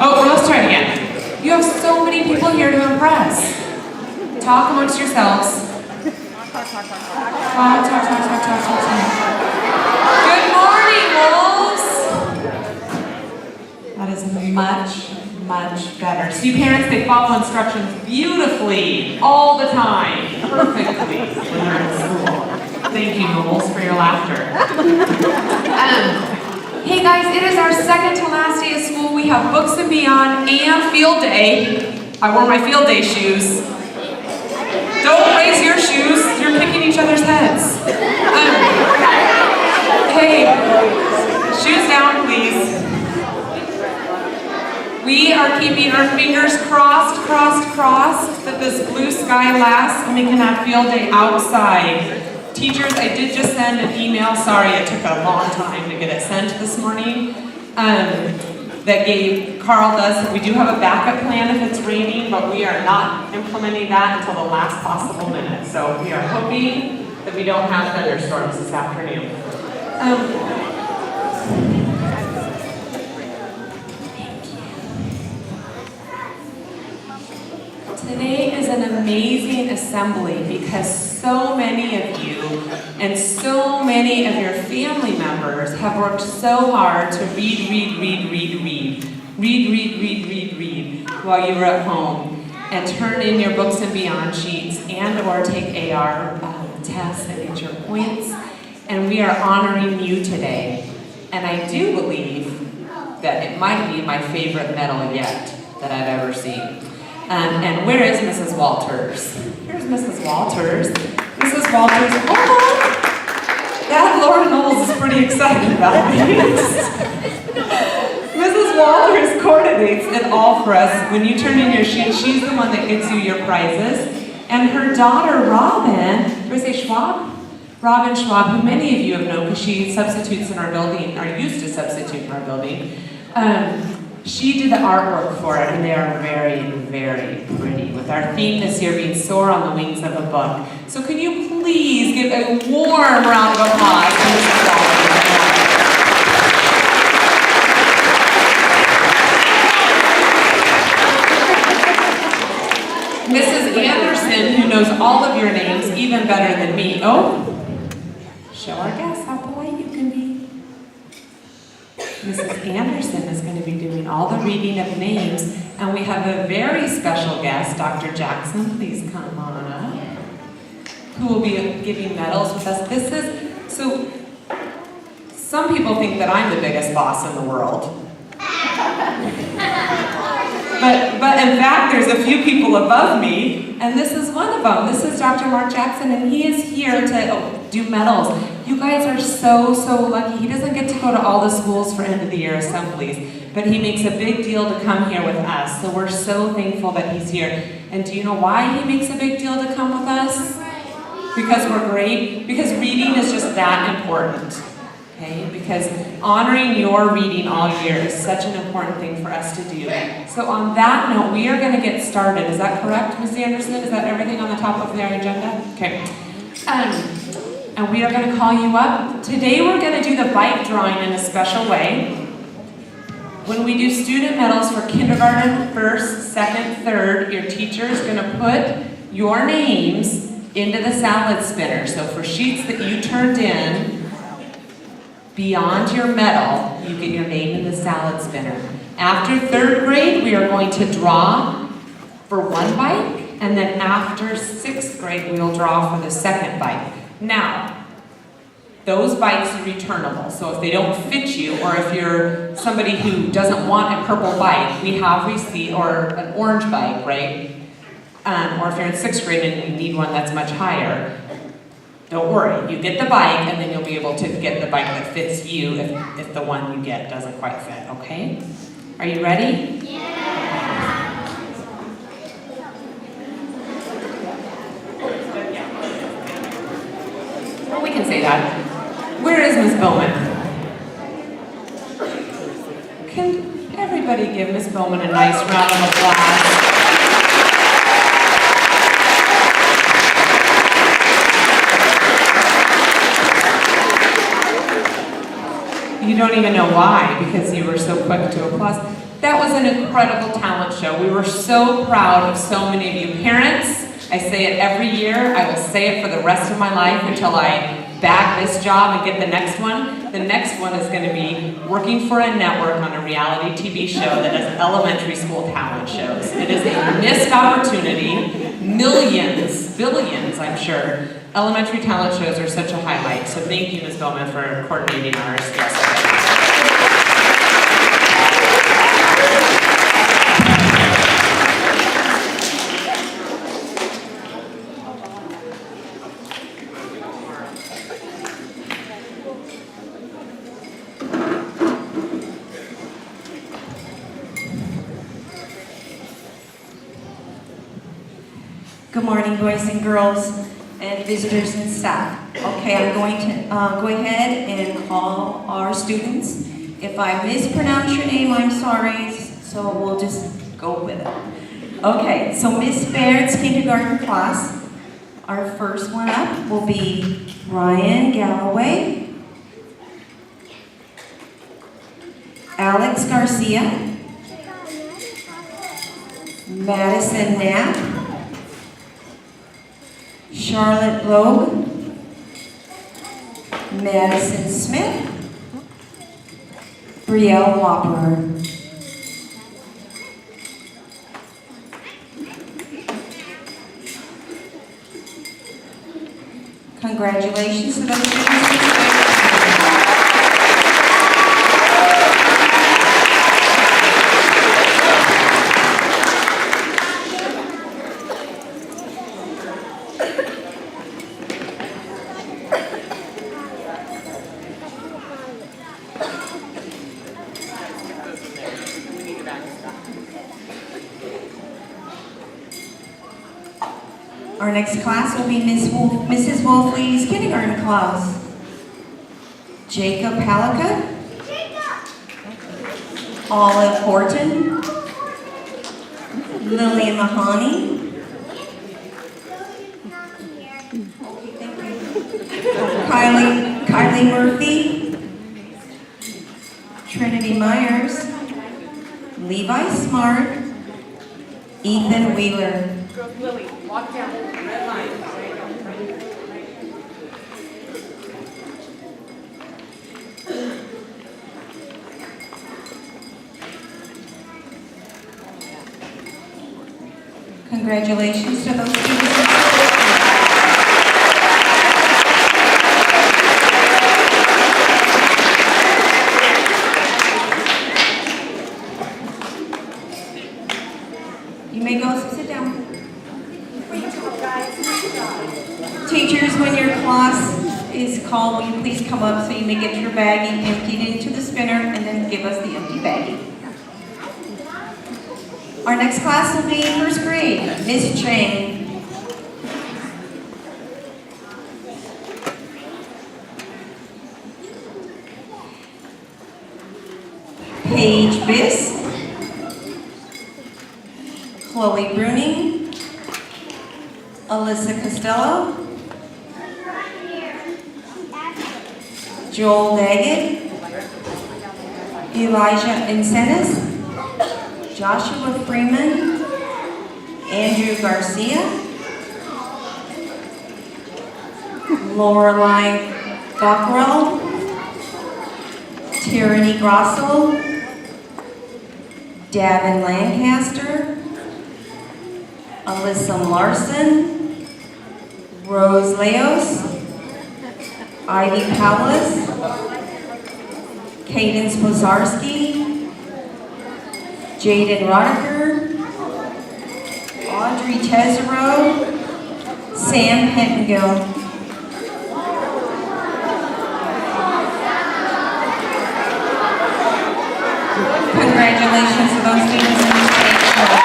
Oh, let's try it again. You have so many people here to impress. Talk amongst yourselves. Talk. Good morning, wolves. That is much better. See, parents, they follow instructions beautifully, all the time, perfectly when they're in school. Thank you, wolves, for your laughter. Hey guys, it is our second to last day of school. We have Books and Beyond and Field Day. I wore my Field Day shoes. Don't raise your shoes. You're kicking each other's heads. Hey, shoes down, please. We are keeping our fingers crossed that this blue sky lasts and we can have Field Day outside. Teachers, I did just send an email, sorry it took a long time to get it sent this morning, that Carl does, we do have a backup plan if it's raining, but we are not implementing that until the last possible minute. So we are hoping that we don't have thunderstorms this afternoon. Today is an amazing assembly because so many of you and so many of your family members have worked so hard to read while you were at home and turn in your Books and Beyond sheets and or take AR tests and get your points. And we are honoring you today. And I do believe that it might be my favorite medal yet that I've ever seen. And where is Mrs. Walters? Here's Mrs. Walters. Mrs. Walters, oh! That Laura Knowles is pretty excited about these. Mrs. Walters coordinates it all for us. When you turn in your sheet, she's the one that gets you your prizes. And her daughter, Robin, do I say Schwab? Robin Schwab, who many of you have known because she substitutes in our building, or used to substitute in our building. She did the artwork for it, and they are very, very pretty, with our theme this year being Soar on the Wings of a Book. So can you please give a warm round of applause to Mrs. Walters? Mrs. Anderson, who knows all of your names even better than me. Oh, show our guests how polite you can be. Mrs. Anderson is going to be doing all the reading of names, and we have a very special guest, Dr. Jackson. Please come on up. Who will be giving medals with us. So some people think that I'm the biggest boss in the world. But in fact, there's a few people above me, and this is one of them. This is Dr. Mark Jackson, and he is here to do medals. You guys are so lucky. He doesn't get to go to all the schools for end of the year assemblies, but he makes a big deal to come here with us. So we're so thankful that he's here. And do you know why he makes a big deal to come with us? Because we're great? Because reading is just that important. Okay? Because honoring your reading all year is such an important thing for us to do. So on that note, we are going to get started. Is that correct, Ms. Anderson? Is that everything on the top of their agenda? Okay. And we are going to call you up. Today we're going to do the bike drawing in a special way. When we do student medals for kindergarten, first, second, third, your teacher is going to put your names into the salad spinner. So for sheets that you turned in, beyond your medal, you get your name in the salad spinner. After third grade, we are going to draw for one bike, and then after sixth grade, we'll draw for the second bike. Now, those bikes are returnable, so if they don't fit you, or if you're somebody who doesn't want a purple bike, we have receipt, or an orange bike, right? Or if you're in sixth grade and you need one that's much higher, don't worry, you get the bike, and then you'll be able to get the bike that fits you if the one you get doesn't quite fit, okay? Are you ready? Yeah. Well, we can say that. Where is Miss Bowman? Can everybody give Miss Bowman a nice round of applause? You don't even know why, because you were so quick to applause. That was an incredible talent show. We were so proud of so many of you parents. I say it every year. I will say it for the rest of my life until I bag this job and get the next one. The next one is going to be working for a network on a reality TV show that does elementary school talent shows. It is a missed opportunity. Millions, billions, I'm sure. Elementary talent shows are such a highlight. So thank you, Ms. Bowman, for coordinating ours yesterday. Good morning, boys and girls, and visitors and staff. Okay, I'm going to go ahead and call our students. If I mispronounce your name, I'm sorry, so we'll just go with it. Okay, so Miss Baird's kindergarten class, our first one up will be Ryan Galloway, Alex Garcia, Madison Knapp, Charlotte Logue, Madison Smith, Brielle Whopper. Congratulations to those students. Our next class will be Mrs. Wolfley's kindergarten class. Jacob Halleca, Olive Horton, Lillian Mahoney, Kylie Murphy, Trinity Myers, Levi Smart, Ethan Wheeler. Lily, walk down the red line. Congratulations to those students. You may go sit down. Teachers, when your class is called, will you please come up so you may get your baggie emptied into the spinner and then give us the empty baggie. Our next class will be first grade, Miss Chang. Paige Biss, Chloe Bruning, Alyssa Costello, Joel Daggett, Elijah Encenas, Joshua Freeman, Andrew Garcia, Lorelei Dockrell, Tyranny Grossel, Davin Lancaster, Alyssa Larson, Rose Leos, Ivy Powlis, Cadence Pozarski, Jaden Roddicker, Audrey Tesoro, Sam Pettengill. Congratulations to those students in the state school.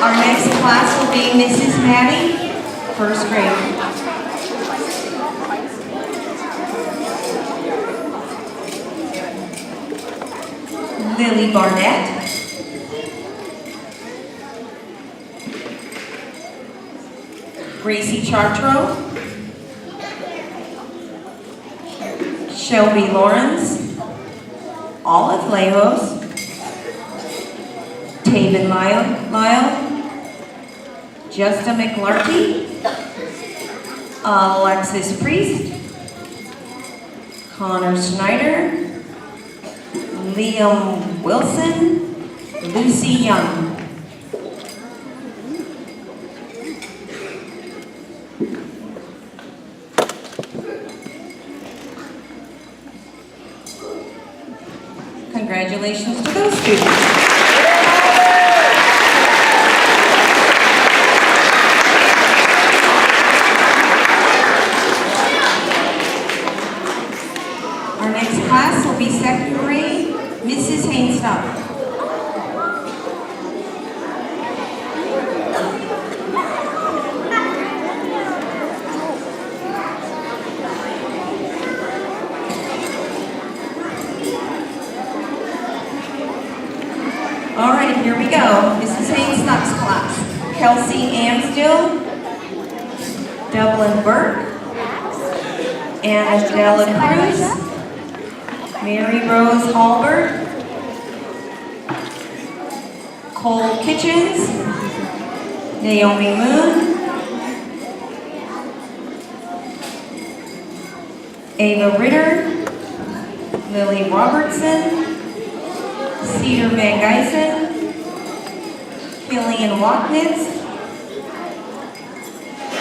Our next class will be Mrs. Maddie, first grade. Lily Barnett, Gracie Chartro, Shelby Lawrence, Olive Lejos, Taven Lyle, Justa McLarty, Alexis Priest, Connor Snyder, Liam Wilson, Lucy Young. Congratulations to those students. Our next class will be second grade, Mrs. Hainstock. All right, here we go. Mrs. Hainstock's class. Kelsey Amstill, Devlin Burke, Anna Dela Cruz, Mary Rose Hallberg, Cole Kitchens, Naomi Moon, Ava Ritter, Lily Robertson, Cedar Van Geisen, Killian Wacknitz,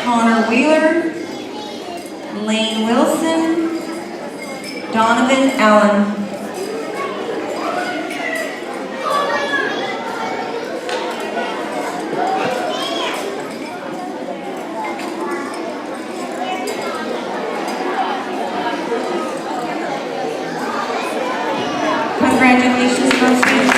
Connor Wheeler, Lane Wilson, Donovan Allen. Congratulations to our students.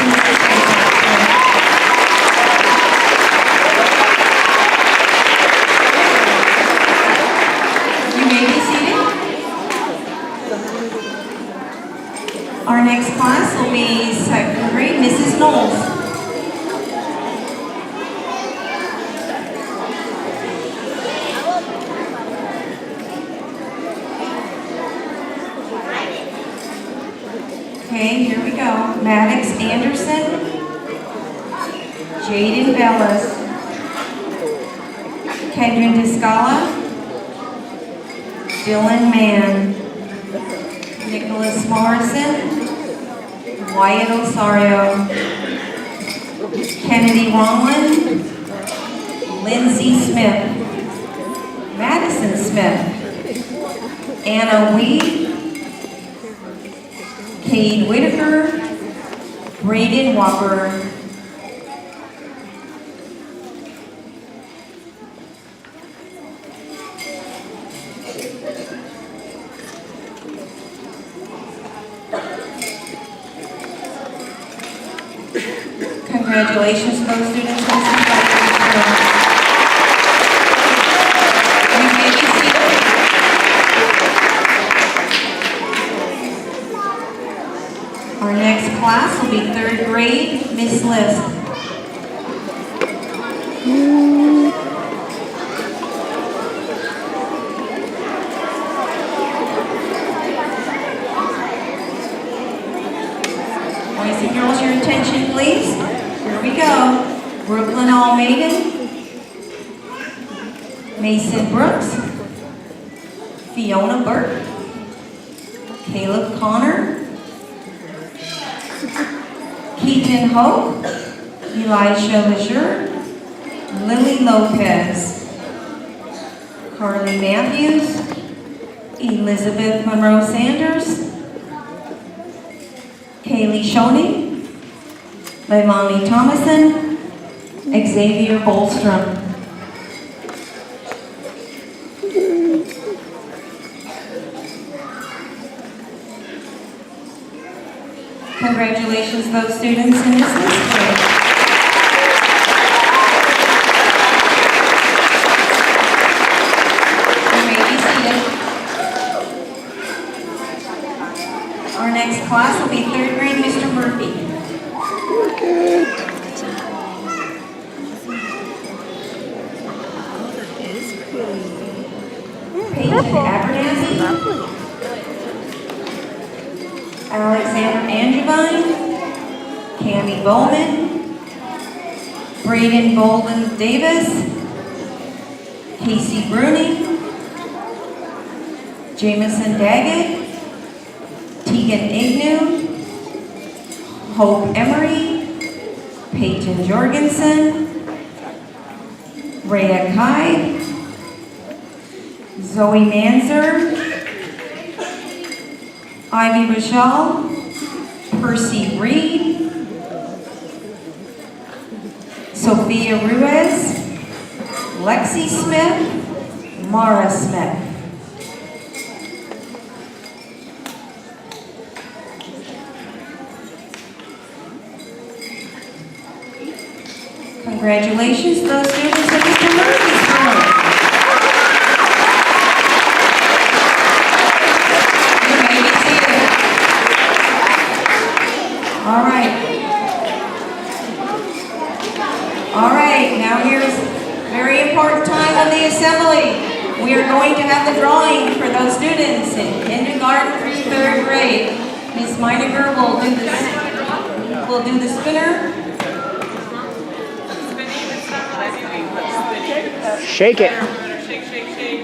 You may be seated. Our next class will be second grade, Mrs. Knowles. Okay, here we go. Maddox Anderson, Jaden Bellis, Kendra Discala, Dylan Mann, Nicholas Morrison, Wyatt Osario, Kennedy Ronglin, Lindsay Smith, Madison Smith, Anna Weed, Cade Whitaker, Braden Whopper, congratulations to those students. You may be seated. Our next class will be third grade, Miss List. Boys and girls, your attention, please. Here we go. Brooklyn Almaden, Mason Brooks, Fiona Burke, Caleb Connor, Keaton Hope, Elisha Lejeune, Lily Lopez, Carly Matthews, Elizabeth Monroe Sanders, Kaylee Shoney, Leilani Thomason, Xavier Bolstrom. Congratulations to those students in this list grade. You may be seated. Our next class will be third grade, Mr. Murphy. Peyton Abernathy, Alexander Angevine, Cami Bowman, Braden Bolden Davis, Casey Bruni, Jameson Daggett, Tegan Agnew, Hope Emery, Peyton Jorgensen, Rhea Kai, Zoe Manzer, Ivy Rochelle, Percy Reed, Sophia Ruiz, Lexi Smith, Mara Smith. Congratulations to those students at Mr. Murphy's School. You may be seated. All right. All right, now here's a very important time of the assembly. We are going to have the drawing for those students in kindergarten through third grade. Ms. Meiniger will do the spinner. Shake it. Shake, shake, shake.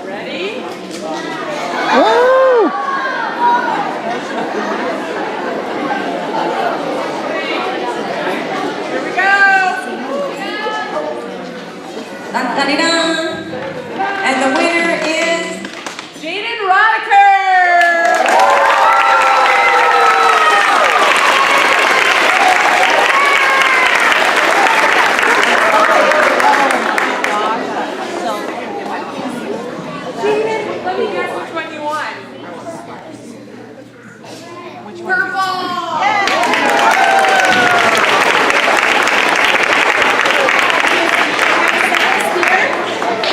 Ready? Woo! Here we go. Dun, dun, dun, dun. And the winner is Jaden Roddicker. Let me guess which one you want. Which one? Purple!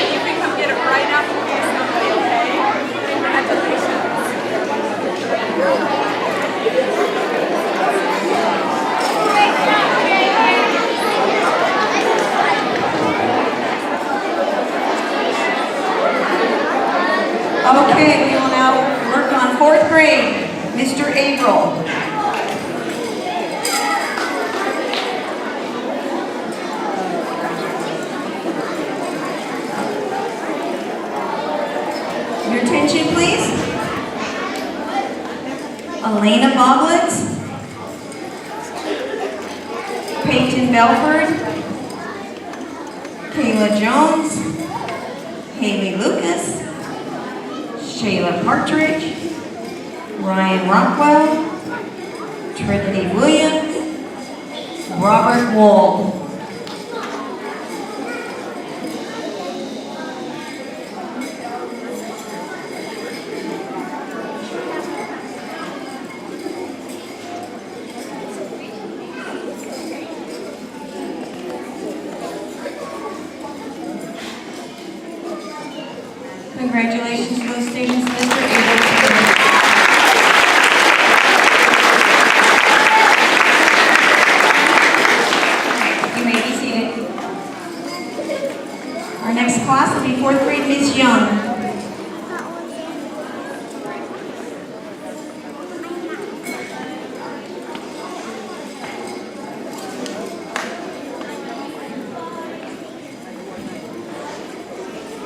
You can come get it right after the assembly, okay? Congratulations. Okay, we will now work on fourth grade. Mr. April. Your attention, please. Elena Boglitz, Peyton Belford, Kayla Jones, Haley Lucas, Shayla Partridge, Ryan Rockwell, Trinity Williams, Robert Wald. Congratulations to those students, Mr. Abel. You may be seated. Our next class will be fourth grade, Ms. Young.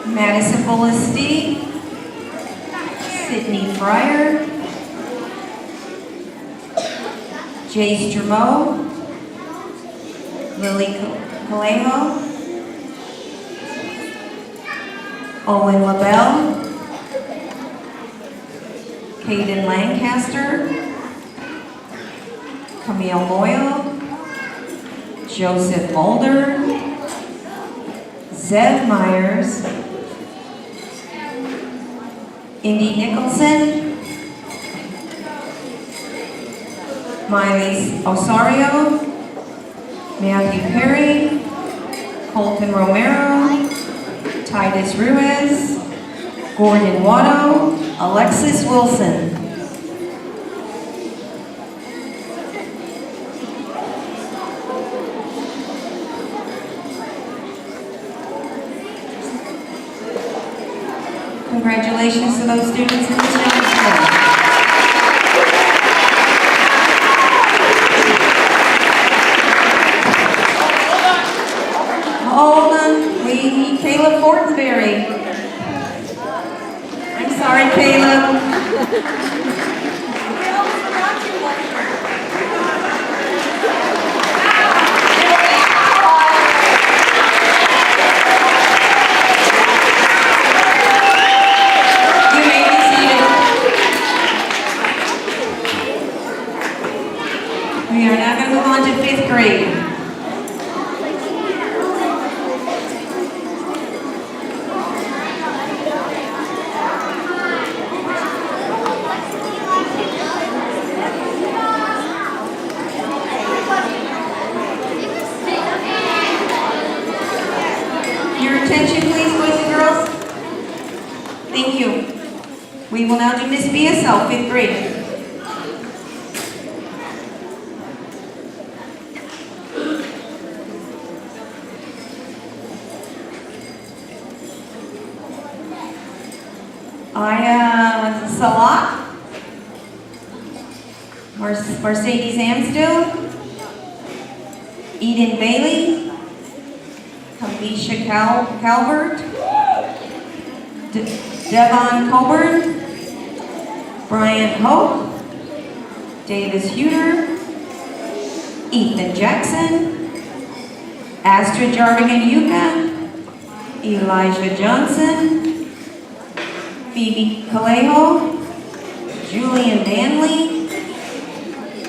Madison Bolesti, Sydney Fryer, Jace Jermeau, Lily Calejo, Owen LaBelle, Caden Lancaster, Camille Loyal, Joseph Mulder, Zev Myers, Indy Nicholson, Miley Osario, Matthew Perry, Colton Romero, Titus Ruiz, Gordon Watto, Alexis Wilson. Congratulations to those students in the school. Hold on, we need Caleb Fortenberry. I'm sorry, Caleb. You may be seated. We are now going to move on to 5th grade. Your attention, please, boys and girls. Thank you. We will now do Miss BSL, 5th grade. Salat, Mercedes Amstel, Eden Bailey, Kamisha Calvert, Devon Coburn, Brian Hope, Davis Huter, Ethan Jackson, Astrid Jarvigan Yuka, Elijah Johnson, Phoebe Calejo, Julian Danley,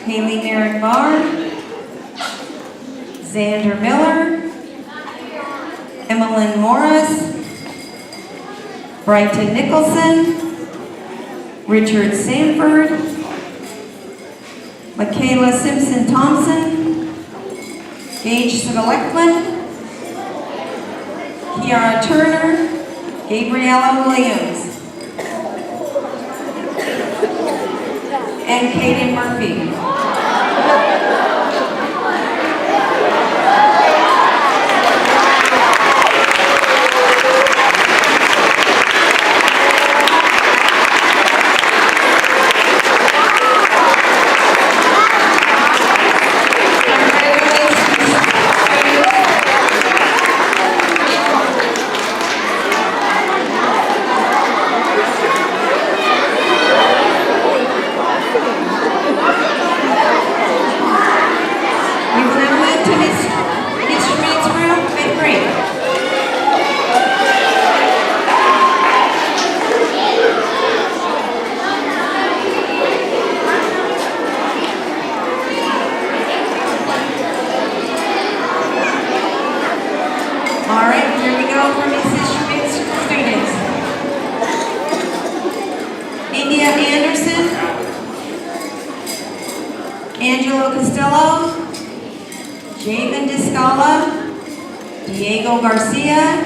Haley Merrick Barr, Xander Miller, Emmeline Morris, Brighton Nicholson, Richard Sanford, Michaela Simpson Thompson, Gage Selectman, Kiara Turner, Gabriella Williams, and Kaden Murphy. Angelo Costello, Javen Discala, Diego Garcia,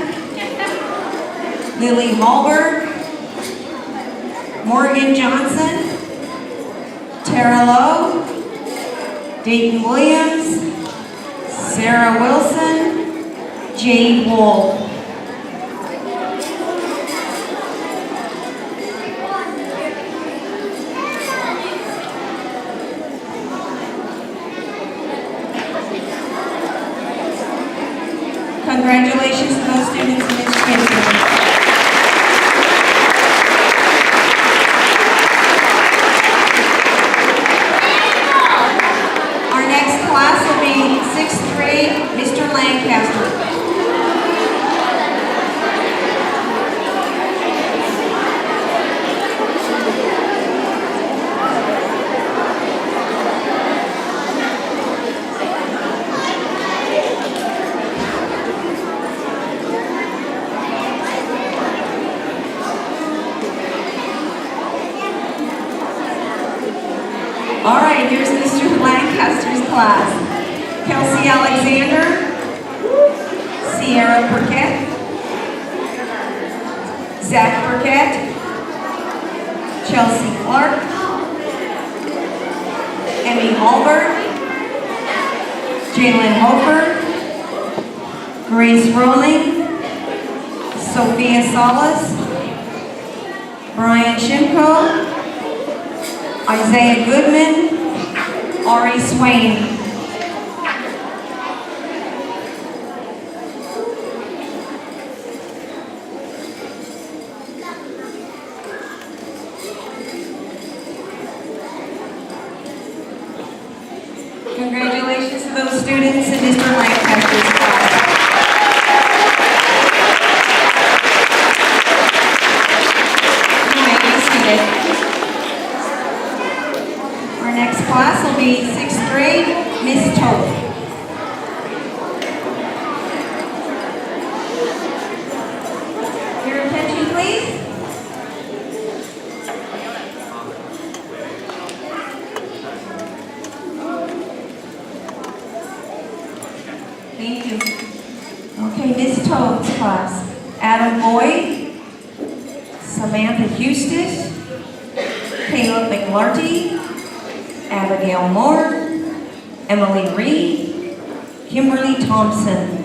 Lily Hallberg, Morgan Johnson, Tara Lowe, Dayton Williams, Sarah Wilson, Jade Wolf. Congratulations to those students in education. Our next class will be 6th grade, Mr. Lancaster. All right, here's Mr. Lancaster's class. Kelsey Alexander, Sierra Burkett, Zach Burkett, Chelsea Clark, Emmy Hallberg, Jalen Hofer, Grace Rowling, Sophia Salas, Brian Shimko, Isaiah Goodman, Ari Swain. Congratulations to those students in Mr. Lancaster's class. You may be seated. Our next class will be 6th grade, Miss Toth. Your attention, please. Thank you. Okay, Miss Toad's class. Adam Boyd, Samantha Eustis, Caleb McLarty, Abigail Moore, Emily Reed, Kimberly Thompson.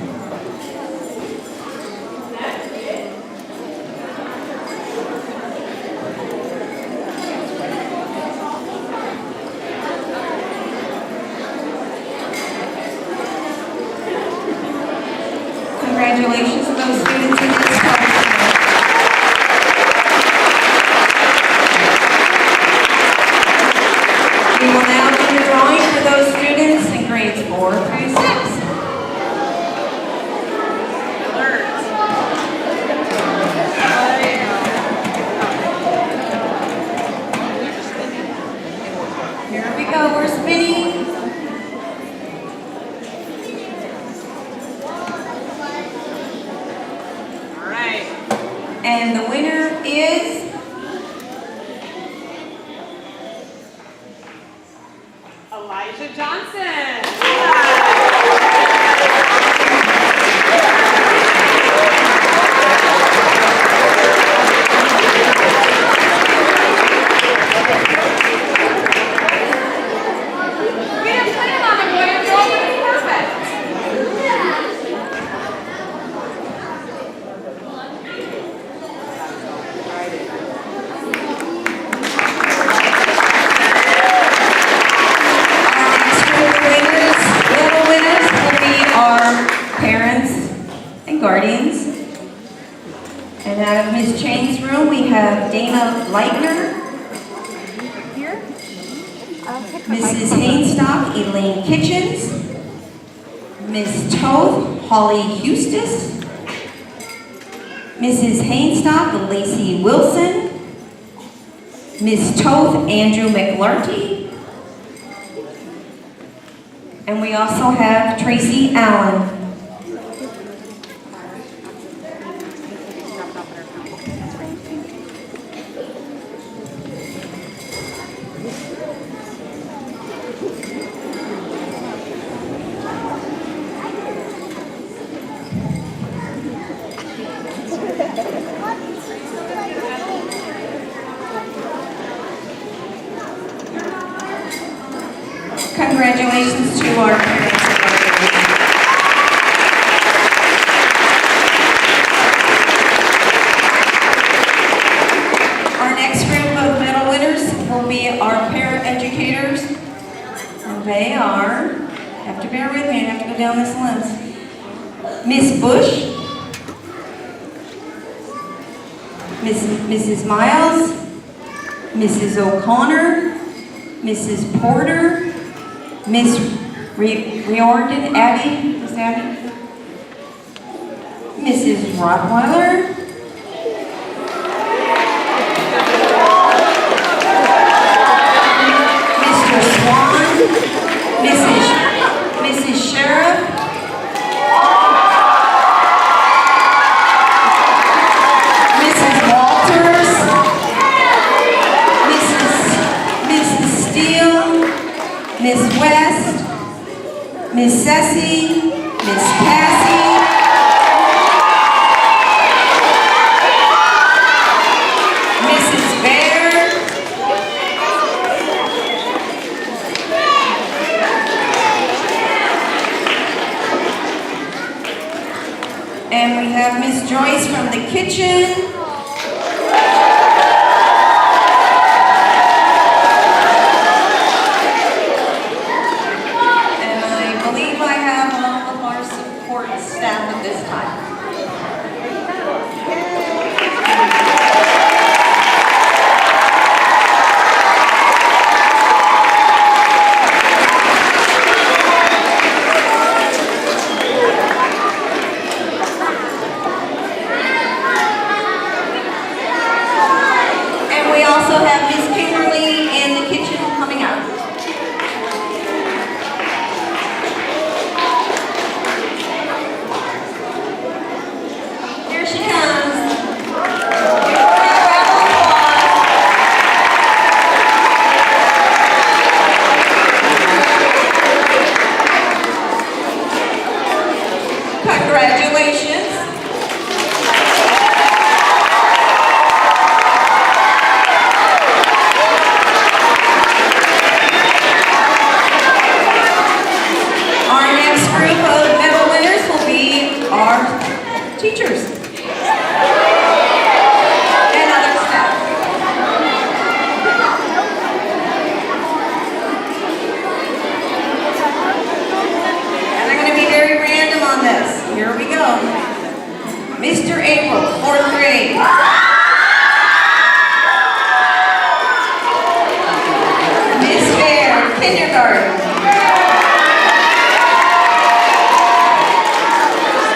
Congratulations to those students in this class. We will now do the drawing for those students in grades 4 through 6. Here we go, we're spinning. And the winner is Elijah Johnson. We didn't plan on it, boy and girl, but it's perfect. Guardians. And out of Ms. Chain's room, we have Dana Leitner, Mrs. Hainstock, Elaine Kitchens, Ms. Toth, Holly Eustis, Mrs. Hainstock, Lacey Wilson, Ms. Toth, Andrew McLarty, and we also have Tracy Allen. Congratulations to our parents. Our next group of medal winners will be our para-educators. And they are, you have to bear with me, I have to go down this list. Miss Bush, Mrs. Miles, Mrs. O'Connor, Mrs. Porter, Miss Riordan, Abby, Miss Abby, Mrs. Rottweiler, Mr. Swan, Mrs. Sheriff, Mrs. Walters, Mrs. Steele, Miss West, Miss Ceci, Miss Cassie, Mrs. Baird, and we have Miss Joyce from the kitchen, also have Miss Kimberly in the kitchen coming out. Here she comes. Congratulations. Our next group of medal winners will be our teachers and other staff. And I'm going to be very random on this. Here we go. Mr. April, 4th grade. Miss Fair, kindergarten.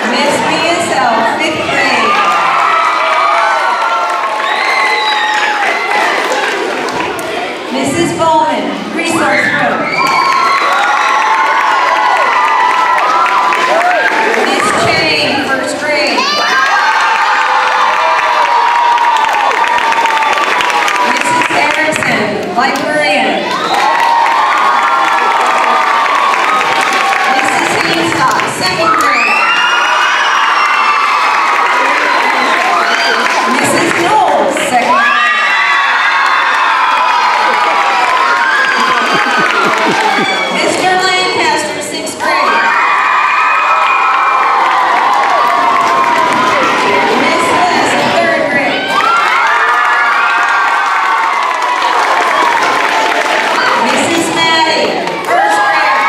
Miss BSL, 5th grade. Mrs. Bowman, resource room. Miss Chang, 1st grade. Mrs. Erickson, librarian. Mrs. Heenstock, 2nd grade. Mrs. Knowles, 2nd grade. Mr. Lancaster, 6th grade. Miss Liz, 3rd grade. Mrs. Maddie, 1st grade.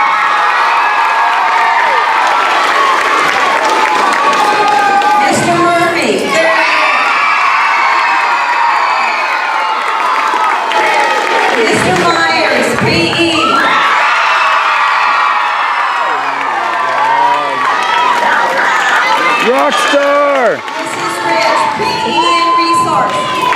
Mr. Murphy, 3rd grade. Mr. Myers, PE. Rockstar! Mrs. Rich, PE and resource.